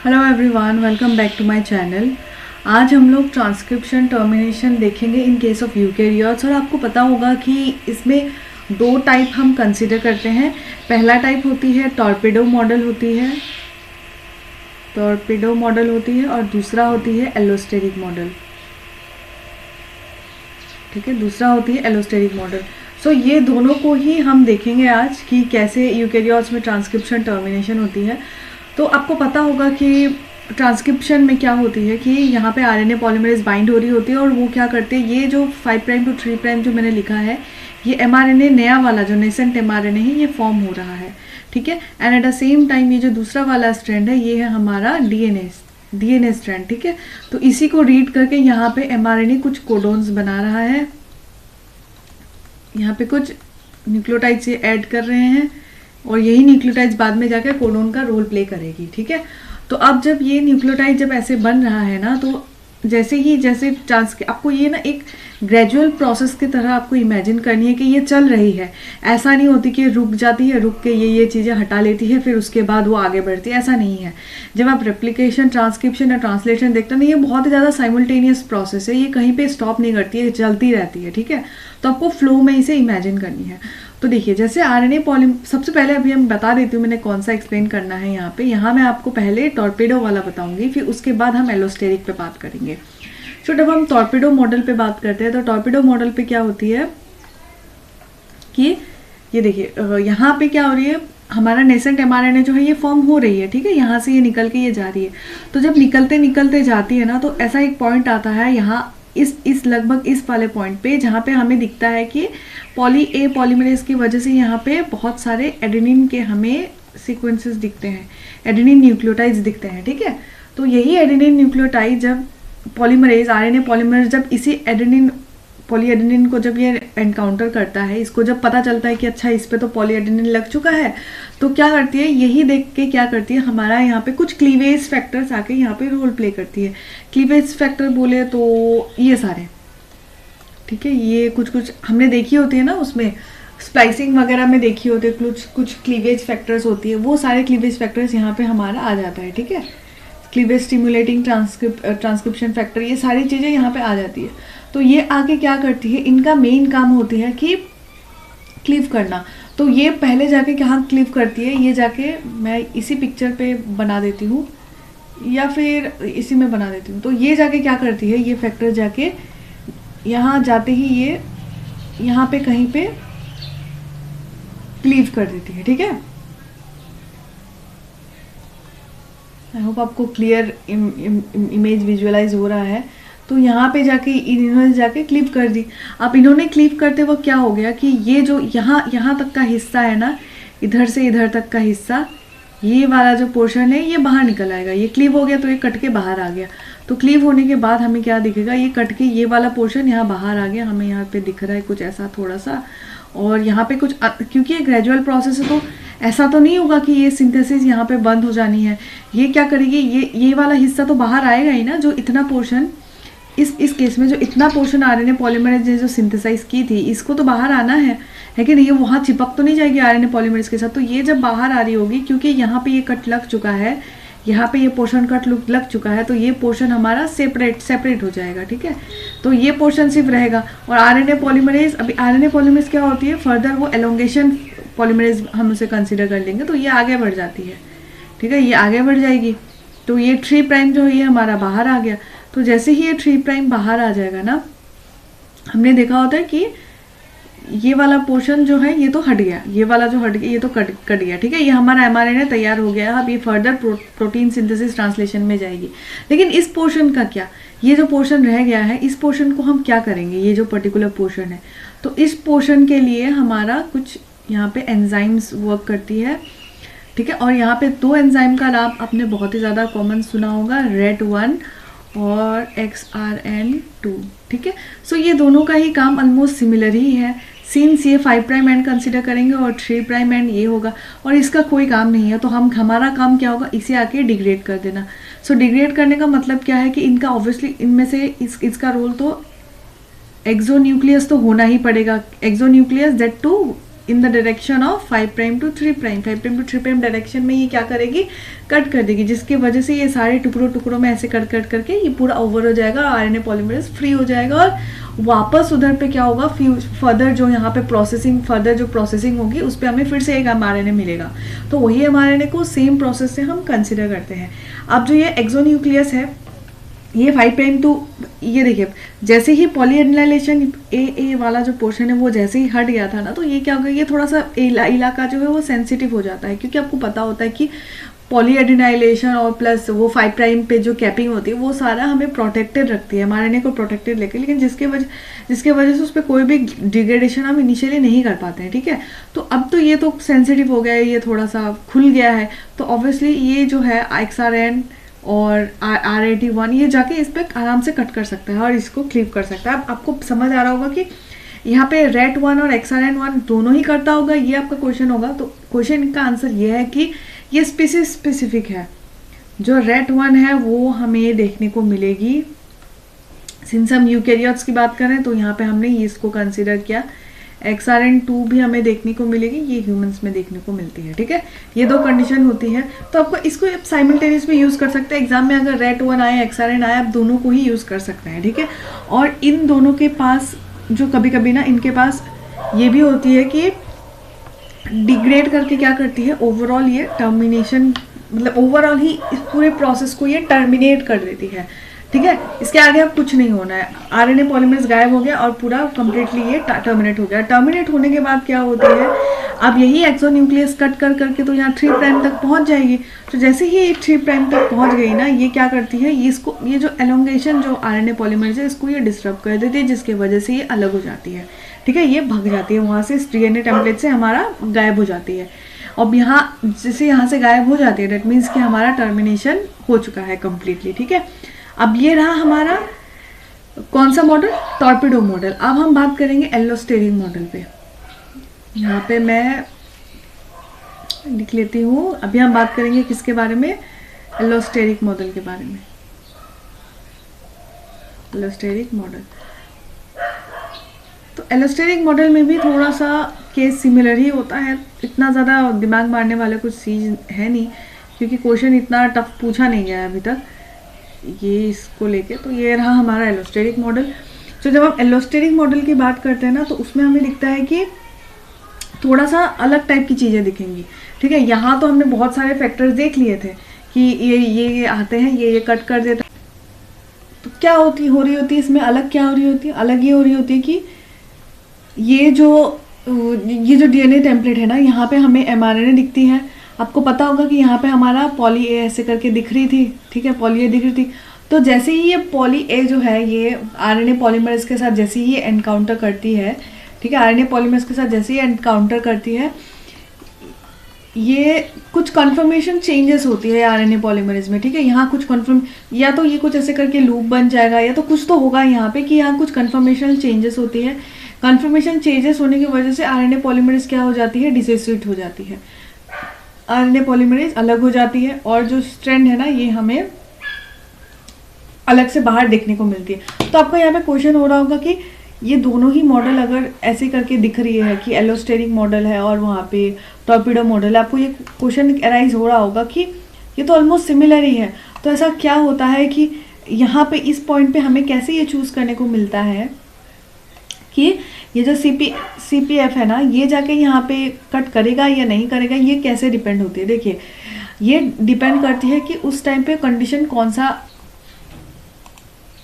Hello everyone, welcome back to my channel. आज हम लोग ट्रांसक्रिप्शन टर्मिनेशन देखेंगे इन केस ऑफ यूकेरियोट्स। और आपको पता होगा कि इसमें दो टाइप हम कंसीडर करते हैं। पहला टाइप होती है टॉर्पेडो मॉडल होती है, और दूसरा होती है एलोस्टेरिक मॉडल। ठीक है, दूसरा होती है एलोस्टेरिक मॉडल। सो ये दोनों को ही हम देखेंगे आज कि कैसे यूकेरियोट्स में ट्रांसक्रिप्शन टर्मिनेशन होती है। तो आपको पता होगा कि ट्रांसक्रिप्शन में क्या होती है कि यहाँ पे आरएनए पॉलीमरेज बाइंड हो रही होती है और वो क्या करते हैं, ये जो 5 प्राइम टू 3 प्राइम जो मैंने लिखा है, ये एमआरएनए नया वाला जो नेसेंट एमआरएनए है ये फॉर्म हो रहा है। ठीक है, and at the same time ये जो दूसरा वाला स्ट्रैंड है ये है हमारा डीएनए स्ट्रैंड। ठीक है, तो इसी को रीड करके यहाँ पे एमआरएनए कुछ कोडोन्स बना रहा है, यहाँ पे कुछ न्यूक्लियोटाइड्स ये ऐड कर रहे हैं और यही न्यूक्लियोटाइड्स बाद में जाकर कोडोन का रोल प्ले करेगी। ठीक है, तो अब जब ये न्यूक्लियोटाइड जब ऐसे बन रहा है ना, तो जैसे आपको ये ना एक ग्रेजुअल प्रोसेस की तरह आपको इमेजिन करनी है कि ये चल रही है। ऐसा नहीं होती कि रुक जाती है, रुक के ये चीज़ें हटा लेती है, फिर उसके बाद वो आगे बढ़ती है, ऐसा नहीं है। जब आप रेप्लिकेशन, ट्रांसक्रिप्शन या ट्रांसलेशन देखते हैं ना, ये बहुत ही ज़्यादा साइमल्टेनियस प्रोसेस है, ये कहीं पे स्टॉप नहीं करती है, चलती रहती है। ठीक है, तो आपको फ्लो में इसे इमेजिन करनी है। तो देखिए, जैसे आरएनए सबसे पहले अभी हम बता देती हूँ मैंने कौन सा एक्सप्लेन करना है यहाँ मैं आपको पहले टॉर्पेडो वाला बताऊंगी, फिर उसके बाद हम एलोस्टेरिक पे बात करेंगे। तो जब हम टॉर्पेडो मॉडल पे बात करते हैं तो टॉर्पेडो मॉडल पे क्या होती है कि ये देखिए, यहाँ पे क्या हो रही है, हमारा नेसेंट एमआरएनए जो है ये फॉर्म हो रही है। ठीक है, यहाँ से ये निकल के ये जा रही है। तो जब निकलते निकलते जाती है ना, तो ऐसा एक पॉइंट आता है यहाँ इस लगभग इस वाले पॉइंट पे, जहाँ पे हमें दिखता है कि पॉली पॉलीमरेज की वजह से यहाँ पे बहुत सारे एडेनिन के हमें सीक्वेंसेस दिखते हैं, एडेनिन न्यूक्लियोटाइड्स दिखते हैं। ठीक है, तो यही एडेनिन न्यूक्लियोटाइड जब पॉलीमरेज, आरएनए पॉलीमरेज जब इसी पॉलीएडेनिन को जब ये एनकाउंटर करता है, इसको जब पता चलता है कि अच्छा इस पे तो पॉलीएडेनिन लग चुका है, तो क्या करती है, यही देख के क्या करती है, हमारा यहाँ पे कुछ क्लीवेज फैक्टर्स आके यहाँ पे रोल प्ले करती है। क्लीवेज फैक्टर बोले तो ये सारे, ठीक है, ये कुछ हमने देखी होती है ना, उसमें स्प्लाइसिंग वगैरह में देखी होती है, कुछ क्लीवेज फैक्टर्स होती है, वो सारे क्लीवेज फैक्टर्स यहाँ पे हमारा आ जाता है। ठीक है, क्लीवेज स्टिमुलेटिंग ट्रांसक्रिप्शन फैक्टर, ये सारी चीज़ें यहाँ पे आ जाती है। तो ये आगे क्या करती है, इनका मेन काम होती है कि क्लीव करना। तो ये पहले जाके कहाँ क्लीव करती है, ये जाके मैं इसी पिक्चर पे बना देती हूँ या फिर इसी में बना देती हूँ। तो ये जाके क्या करती है, ये फैक्टर जाके यहाँ जाते ही ये यहाँ पे कहीं पे क्लीव कर देती है। ठीक है, आई होप आपको क्लियर इमेज विजुअलाइज हो रहा है। तो यहाँ पे जाके इन्होंने जाके क्लिप कर दी। अब इन्होंने क्लिप करते वक्त क्या हो गया कि ये जो यहाँ तक का हिस्सा है ना, इधर से इधर तक का हिस्सा, ये वाला जो पोर्शन है ये बाहर निकल आएगा। ये क्लीव हो गया तो ये कट के बाहर आ गया। तो क्लीव होने के बाद हमें क्या दिखेगा, ये कट के ये वाला पोर्शन यहाँ बाहर आ गया, हमें यहाँ पे दिख रहा है कुछ ऐसा थोड़ा सा। और यहाँ पे कुछ, क्योंकि ये ग्रेजुअल प्रोसेस है तो ऐसा तो नहीं होगा कि ये सिंथेसिस यहाँ पे बंद हो जानी है। ये क्या करेगी, ये वाला हिस्सा तो बाहर आएगा ही ना, जो इतना पोर्शन, इस केस में जो इतना पोर्शन आरएनए पॉलीमरेज ने जो सिंथेसाइज की थी, इसको तो बाहर आना है कि नहीं, ये वहाँ चिपक तो नहीं जाएगी आरएनए पॉलीमरेज के साथ। तो ये जब बाहर आ रही होगी, क्योंकि यहाँ पे ये कट लग चुका है, यहाँ पे ये पोर्शन कट लग चुका है, तो ये पोर्शन हमारा सेपरेट हो जाएगा। ठीक है, तो ये पोर्शन सिर्फ रहेगा। और आरएनए पॉलीमरेज, अभी आरएनए पॉलीमरेज क्या होती है, फर्दर वो एलोंगेशन पॉलीमरेज हम उसे कंसिडर कर लेंगे, तो ये आगे बढ़ जाती है। ठीक है, ये आगे बढ़ जाएगी। तो ये 3 प्राइम जो है ये हमारा बाहर आ गया। तो जैसे ही ये 3 प्राइम बाहर आ जाएगा ना, हमने देखा होता है कि ये वाला पोर्शन जो है ये तो हट गया, ये वाला जो हट गया ये तो कट गया। ठीक है, ये हमारा एमआरएनए तैयार हो गया। अब ये फर्दर प्रोटीन सिंथेसिस ट्रांसलेशन में जाएगी। लेकिन इस पोर्शन का क्या, ये जो पोर्शन रह गया है, इस पोर्शन को हम क्या करेंगे, ये जो पर्टिकुलर पोर्शन है, तो इस पोर्शन के लिए हमारा कुछ यहाँ पे एंजाइम्स वर्क करती है। ठीक है, और यहाँ पे 2 एंजाइम का नाम आपने बहुत ही ज़्यादा कॉमन सुना होगा, RET1 और XRN2। ठीक है, सो ये दोनों का ही काम ऑलमोस्ट सिमिलर ही है। सिंस ये 5 प्राइम एंड कंसिडर करेंगे और 3 प्राइम एंड ये होगा, और इसका कोई काम नहीं है, तो हमारा काम क्या होगा, इसे आके डिग्रेड कर देना। सो डिग्रेड करने का मतलब क्या है कि इनका ऑब्वियसली इनमें से इसका रोल तो एक्सोन्यूक्लियस तो होना ही पड़ेगा। Exonuclease that to in the direction of 5 prime to 3 prime, 5 prime to 3 prime direction में ये क्या करेगी, कट कर देगी, जिसकी वजह से ये सारे टुकड़ों में ऐसे कट करके ये पूरा ओवर हो जाएगा, आरएनए पॉलीमरेज फ्री हो जाएगा और वापस उधर पे क्या होगा, फर्दर जो यहाँ पे प्रोसेसिंग होगी उस पर हमें फिर से एक mRNA मिलेगा। तो वही mRNA को सेम प्रोसेस से हम कंसिडर करते हैं। अब जो ये एक्सोन्यूक्लियस है, ये 5 प्राइम टू, ये देखिए जैसे ही पॉलीएडिनाइलेशन ए वाला जो पोर्शन है वो जैसे ही हट गया था ना, तो ये क्या होगा, ये थोड़ा सा इलाका जो है वो सेंसिटिव हो जाता है, क्योंकि आपको पता होता है कि पॉलीएडिनाइलेशन और प्लस वो 5 प्राइम पे जो कैपिंग होती है वो सारा हमें प्रोटेक्टेड रखती है, mRNA को प्रोटेक्टेड लेके, लेकिन जिसके वजह से उस पर कोई भी डिग्रेडेशन हम इनिशियली नहीं कर पाते हैं। ठीक है, तो अब तो ये तो सेंसिटिव हो गया है, ये थोड़ा सा खुल गया है, तो ऑब्वियसली ये जो है XRN और R81 ये जाके इस पर आराम से कट कर सकता है और इसको क्लीव कर सकता है। अब आपको समझ आ रहा होगा कि यहाँ पे RET1 और XRN1 दोनों ही करता होगा, ये आपका क्वेश्चन होगा। तो क्वेश्चन का आंसर ये है कि ये स्पीसीज स्पेसिफिक है। जो RET1 है वो हमें देखने को मिलेगी, सिंस हम यूकैरियोट्स की बात करें तो यहाँ पे हमने इसको कंसिडर किया। XRN2 भी हमें देखने को मिलेगी, ये ह्यूमंस में देखने को मिलती है। ठीक है, ये दो कंडीशन होती है, तो आपको इसको साइमल्टेनियस में यूज़ कर सकते हैं। एग्जाम में अगर RET1 आए XRN आए, आप दोनों को ही यूज़ कर सकते हैं। ठीक है, और इन दोनों के पास जो कभी कभी ना इनके पास ये भी होती है कि डिग्रेड करके क्या करती है, ओवरऑल ये टर्मिनेशन, मतलब ओवरऑल ही इस पूरे प्रोसेस को ये टर्मिनेट कर देती है। ठीक है, इसके आगे अब कुछ नहीं होना है, आरएनए पॉलीमरेज गायब हो गया और पूरा कंप्लीटली ये टर्मिनेट हो गया। टर्मिनेट होने के बाद क्या होती है, अब यही एक्सोन्यूक्लियस कट कर करके तो यहाँ 3 प्राइम तक पहुँच जाएगी। तो जैसे ही ये 3 प्राइम तक पहुँच गई ना, ये क्या करती है, ये जो एलोंगेशन जो आरएनए पॉलीमरेज है इसको ये डिस्टर्ब कर देती है, जिसकी वजह से ये अलग हो जाती है। ठीक है, ये भाग जाती है वहाँ से, इस डीएनए टेम्पलेट से हमारा गायब हो जाती है। अब यहाँ जैसे यहाँ से गायब हो जाती है, डेट मीन्स कि हमारा टर्मिनेशन हो चुका है कम्प्लीटली। ठीक है, अब ये रहा हमारा कौन सा मॉडल, टॉर्पिडो मॉडल। अब हम बात करेंगे एलोस्टेरिक मॉडल पे। यहाँ पे मैं लिख लेती हूँ, अभी हम बात करेंगे किसके बारे में, एलोस्टेरिक मॉडल के बारे में। एलोस्टेरिक मॉडल, तो एलोस्टेरिक मॉडल में भी थोड़ा सा केस सिमिलर ही होता है, इतना ज़्यादा दिमाग मारने वाले कुछ चीज़ है नहीं, क्योंकि क्वेश्चन इतना टफ पूछा नहीं गया है अभी तक ये इसको लेके। तो ये रहा हमारा एलोस्टेरिक मॉडल। तो जब हम एलोस्टेरिक मॉडल की बात करते हैं ना, तो उसमें हमें दिखता है कि थोड़ा सा अलग टाइप की चीज़ें दिखेंगी। ठीक है, यहाँ तो हमने बहुत सारे फैक्टर्स देख लिए थे कि ये आते हैं, ये कट कर देता है, तो क्या हो रही होती है इसमें, अलग क्या हो रही होती है, अलग ये हो रही होती है कि ये जो डीएनए टेम्पलेट है ना, यहाँ पे हमें mRNA दिखती है। आपको पता होगा कि यहाँ पे हमारा पॉली ए ऐसे करके दिख रही थी। ठीक है, पॉली ए दिख रही थी, तो जैसे ही ये पॉली ए जो है ये आरएनए पॉलीमरेज के साथ जैसे ही ये एनकाउंटर करती है, ठीक है, आरएनए पॉलीमरेज के साथ जैसे ही एनकाउंटर करती है, ये कुछ कन्फर्मेशन चेंजेस होती है आरएनए पॉलीमरेज में। ठीक है, यहाँ कुछ कन्फर्म, या तो ये कुछ ऐसे करके लूप बन जाएगा, या तो कुछ तो होगा यहाँ पे कि यहाँ कुछ कन्फर्मेशनल चेंजेस होती है। कन्फर्मेशन चेंजेस होने की वजह से आरएनए पॉलीमरेज क्या हो जाती है, डिसोसिएट हो जाती है, आरएनए पॉलीमरेज अलग हो जाती है, और जो स्ट्रैंड है ना ये हमें अलग से बाहर देखने को मिलती है। तो आपका यहाँ पे क्वेश्चन हो रहा होगा कि ये दोनों ही मॉडल अगर ऐसे करके दिख रही है कि एलोस्टेरिक मॉडल है और वहाँ पे टॉर्पिडो मॉडल है, आपको ये क्वेश्चन अराइज हो रहा होगा कि ये तो ऑलमोस्ट सिमिलर ही है, तो ऐसा क्या होता है कि यहाँ पे इस पॉइंट पे हमें कैसे ये चूज़ करने को मिलता है कि ये जो CPF है ना, ये जाके यहाँ पे कट करेगा या नहीं करेगा, ये कैसे डिपेंड होती है। देखिए, ये डिपेंड करती है कि उस टाइम पे कंडीशन कौन सा,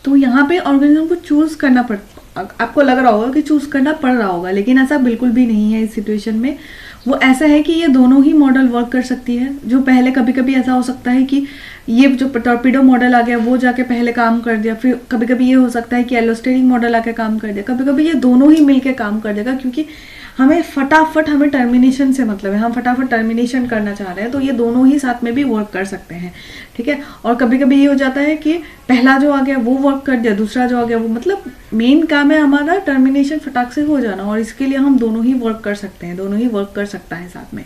तो यहाँ पे ऑर्गेनिज्म को चूज़ करना आपको लग रहा होगा कि चूज़ करना पड़ रहा होगा, लेकिन ऐसा बिल्कुल भी नहीं है इस सिचुएशन में। वो ऐसा है कि ये दोनों ही मॉडल वर्क कर सकती है। जो पहले कभी कभी ऐसा हो सकता है कि ये जो टॉर्पिडो मॉडल आ गया वो जाके पहले काम कर दिया, फिर कभी कभी ये हो सकता है कि एलोस्टेरिक मॉडल आके काम कर दिया, कभी कभी ये दोनों ही मिलके काम कर देगा, क्योंकि हमें टर्मिनेशन से मतलब है, हम फटाफट टर्मिनेशन करना चाह रहे हैं, तो ये दोनों ही साथ में भी वर्क कर सकते हैं। ठीक है, और कभी कभी ये हो जाता है कि पहला जो आ गया वो वर्क कर दिया, दूसरा जो आ गया वो, मतलब मेन काम है हमारा टर्मिनेशन फटाक से हो जाना, और इसके लिए हम दोनों ही वर्क कर सकते हैं, दोनों ही वर्क कर सकता है साथ में।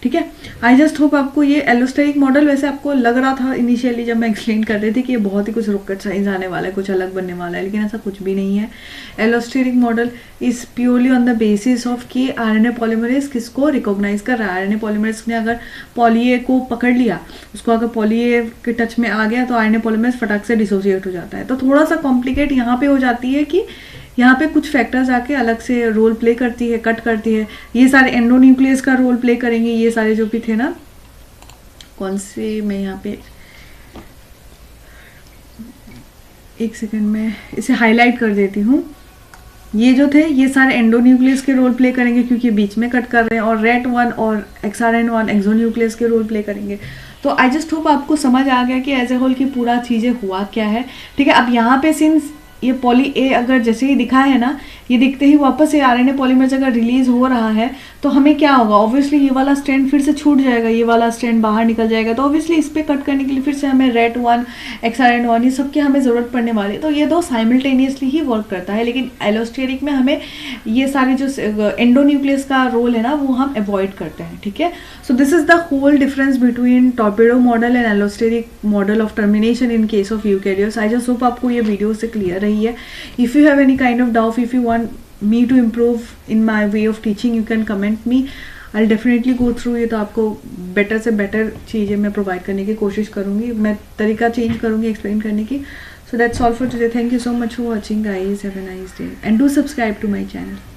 ठीक है। आई जस्ट होप आपको ये एलोस्टेरिक मॉडल, वैसे आपको लग रहा था इनिशियली जब मैं एक्सप्लेन कर रही थी कि ये बहुत ही कुछ रॉकेट साइंस आने वाला है, कुछ अलग बनने वाला है, लेकिन ऐसा कुछ भी नहीं है। Allosteric model is purely on the basis of कि आरएनए पॉलीमरेज किसको रिकॉग्नाइज कर रहा है। आरएनए पॉलीमरेज ने अगर पॉली ए को पकड़ लिया, उसको अगर पॉली ए के टच में आ गया तो आरएनए पॉलीमरेज फटाक से डिसोसिएट हो जाता है। तो थोड़ा सा कॉम्प्लिकेट यहाँ पे हो जाती है कि यहाँ पे कुछ फैक्टर्स आके अलग से रोल प्ले करती है, कट करती है। ये सारे एंडोन्यूक्लियस का रोल प्ले करेंगे, ये सारे जो भी थे ना, कौन से, मैं यहाँ पे एक सेकंड में इसे हाईलाइट कर देती हूँ। ये जो थे ये सारे एंडोन्यूक्लियस के रोल प्ले करेंगे क्योंकि बीच में कट कर रहे हैं, और रेट1 और XRN1 एक्सोन्यूक्लियस के रोल प्ले करेंगे। तो आई जस्ट होप आपको समझ आ गया कि एज ए होल की पूरा चीज़ें हुआ क्या है, ठीक है। अब यहाँ पे सिंस ये पॉली ए अगर जैसे ही दिखा है ना, ये दिखते ही वापस से आरएनए पॉलीमरेज अगर रिलीज हो रहा है तो हमें क्या होगा, ऑब्वियसली ये वाला स्ट्रैंड फिर से छूट जाएगा, ये वाला स्ट्रैंड बाहर निकल जाएगा। तो ऑब्वियसली इस पर कट करने के लिए फिर से हमें रेट1 XRN1 ये सब की हमें ज़रूरत पड़ने वाली है। तो ये दो साइमल्टेनियसली ही वर्क करता है, लेकिन एलोस्टेरिक में हमें ये सारे जो एंडोन्यूक्लियस का रोल है ना वो हम अवॉइड करते हैं, ठीक है। So this is the whole difference between torpedo model and allosteric model of termination in case of eukaryotes. I just hope आपको ये वीडियो से क्लियर रही है। If you have any kind of doubt, if you want me to improve in my way of teaching, you can comment me. I'll definitely go through ये। तो आपको better से better चीज़ें मैं प्रोवाइड करने की कोशिश करूँगी, मैं तरीका चेंज करूँगी एक्सप्लेन करने की। So that's all for today. Thank you so much for watching guys. Have a nice day and do subscribe to my channel.